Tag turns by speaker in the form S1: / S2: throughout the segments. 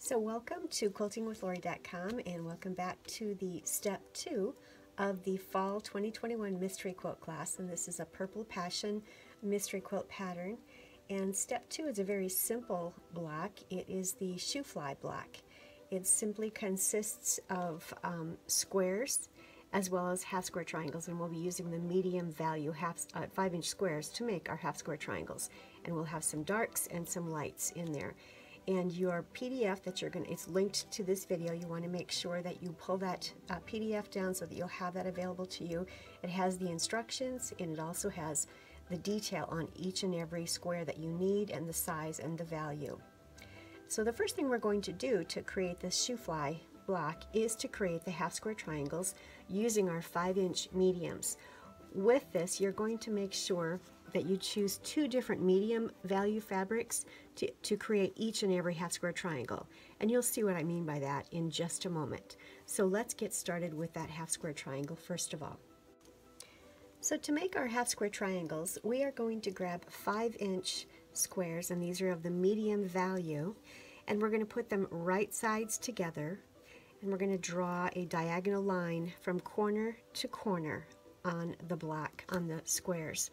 S1: So welcome to quiltingwithlori.com and welcome back to the step 2 of the fall 2021 mystery quilt class, and this is a Purple Passion mystery quilt pattern. And step 2 is a very simple block. It is the shoe fly block. It simply consists of squares as well as half square triangles, and we'll be using the medium value 5-inch squares to make our half square triangles, and we'll have some darks and some lights in there. And your PDF that it's linked to this video. You want to make sure that you pull that PDF down so that you'll have that available to you. It has the instructions, and it also has the detail on each and every square that you need and the size and the value. So the first thing we're going to do to create this shoe fly block is to create the half square triangles using our 5-inch mediums. With this, you're going to make sure that you choose 2 different medium value fabrics to create each and every half square triangle. And you'll see what I mean by that in just a moment. So let's get started with that half square triangle first of all. So to make our half square triangles, we are going to grab 5-inch squares, and these are of the medium value, and we're going to put them right sides together, and we're going to draw a diagonal line from corner to corner on the block, on the squares.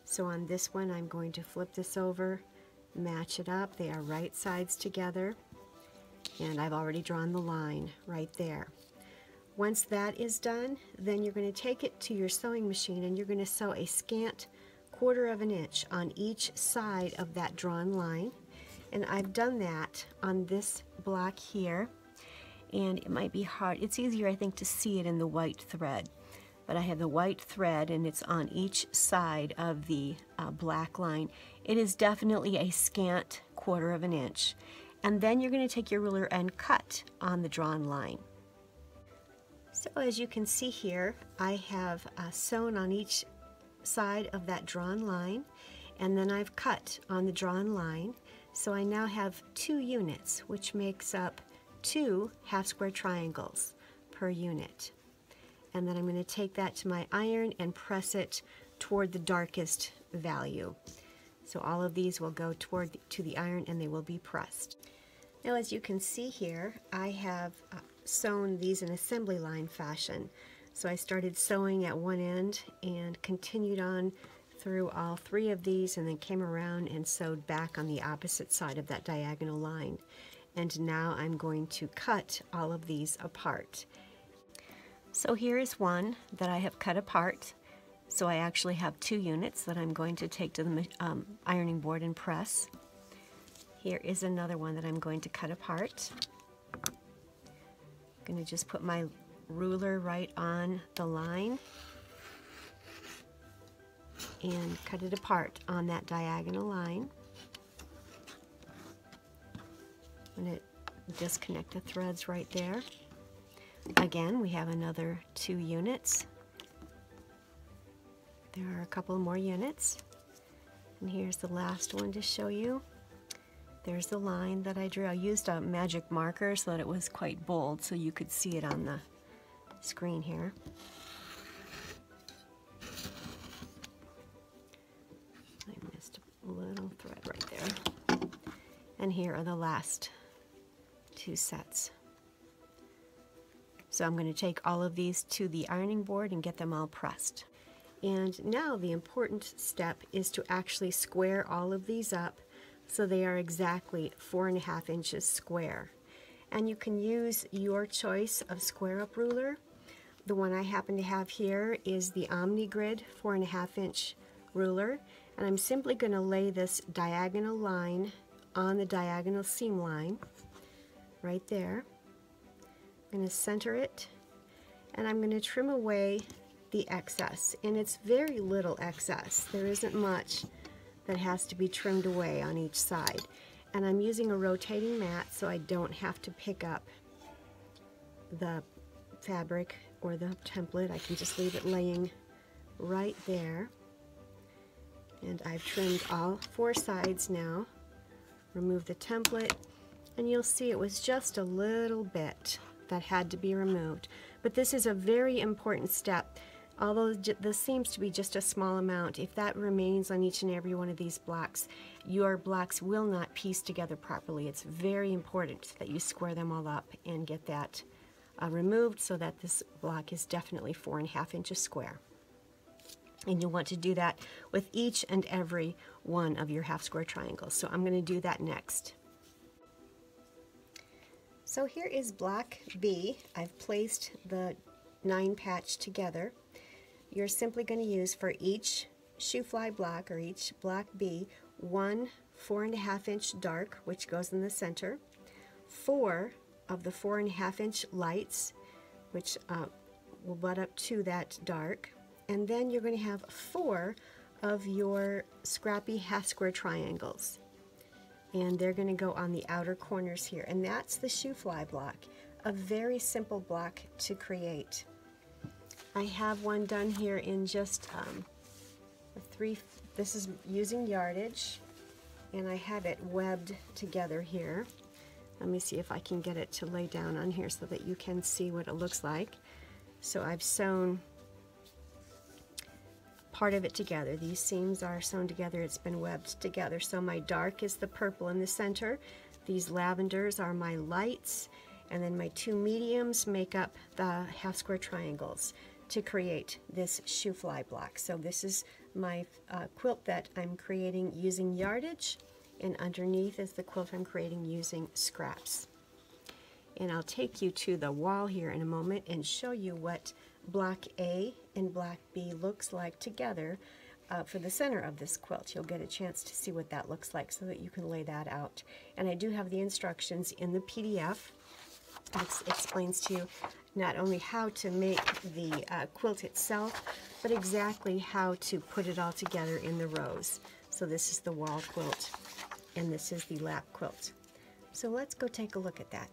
S1: So on this one, I'm going to flip this over, match it up. They are right sides together, and I've already drawn the line right there. Once that is done, then you're going to take it to your sewing machine and you're going to sew a scant 1/4 of an inch on each side of that drawn line. And I've done that on this block here, and it might be hard. It's easier, I think, to see it in the white thread. But I have the white thread, and it's on each side of the black line. It is definitely a scant 1/4 of an inch. And then you're going to take your ruler and cut on the drawn line. So as you can see here, I have sewn on each side of that drawn line, and then I've cut on the drawn line. So I now have 2 units, which makes up 2 half square triangles per unit. And then I'm going to take that to my iron and press it toward the darkest value. So all of these will go to the iron, and they will be pressed. Now, as you can see here, I have sewn these in assembly line fashion. So I started sewing at one end and continued on through all 3 of these, and then came around and sewed back on the opposite side of that diagonal line. And now I'm going to cut all of these apart. So here is one that I have cut apart. So I actually have 2 units that I'm going to take to the ironing board and press. Here is another one that I'm going to cut apart. I'm going to just put my ruler right on the line and cut it apart on that diagonal line. I'm going to disconnect the threads right there. Again, we have another 2 units. There are a couple more units. And here's the last one to show you. There's the line that I drew. I used a magic marker so that it was quite bold so you could see it on the screen here. I missed a little thread right there. And here are the last 2 sets. So I'm going to take all of these to the ironing board and get them all pressed. And now the important step is to actually square all of these up so they are exactly 4.5 inches square. And you can use your choice of square up ruler. The one I happen to have here is the Omni Grid 4.5 inch ruler. And I'm simply going to lay this diagonal line on the diagonal seam line right there. I'm going to center it, and I'm going to trim away the excess, and it's very little excess. There isn't much that has to be trimmed away on each side. And I'm using a rotating mat so I don't have to pick up the fabric or the template. I can just leave it laying right there. And I've trimmed all 4 sides now. Remove the template, and you'll see it was just a little bit that had to be removed. But this is a very important step Although this seems to be just a small amount, if that remains on each and every one of these blocks, your blocks will not piece together properly. It's very important that you square them all up and get that removed so that this block is definitely 4.5 inches square. And you'll want to do that with each and every one of your half square triangles. So I'm going to do that next. So here is block B. I've placed the 9 patch together. You're simply going to use for each shoe fly block, or each block B, one 4.5 inch dark, which goes in the center, 4 of the 4.5 inch lights, which will butt up to that dark, and then you're going to have 4 of your scrappy half square triangles, and they're going to go on the outer corners here, and that's the shoe fly block. A very simple block to create. I have one done here in just this is using yardage, and I have it webbed together here. Let me see if I can get it to lay down on here so that you can see what it looks like. So I've sewn part of it together. These seams are sewn together. It's been webbed together. So my dark is the purple in the center. These lavenders are my lights, and then my 2 mediums make up the half square triangles to create this shoe fly block. So this is my quilt that I'm creating using yardage, and underneath is the quilt I'm creating using scraps. And I'll take you to the wall here in a moment and show you what block A and block B looks like together for the center of this quilt. You'll get a chance to see what that looks like so that you can lay that out. And I do have the instructions in the PDF. It explains to you not only how to make the quilt itself, but exactly how to put it all together in the rows. So this is the wall quilt, and this is the lap quilt. So let's go take a look at that.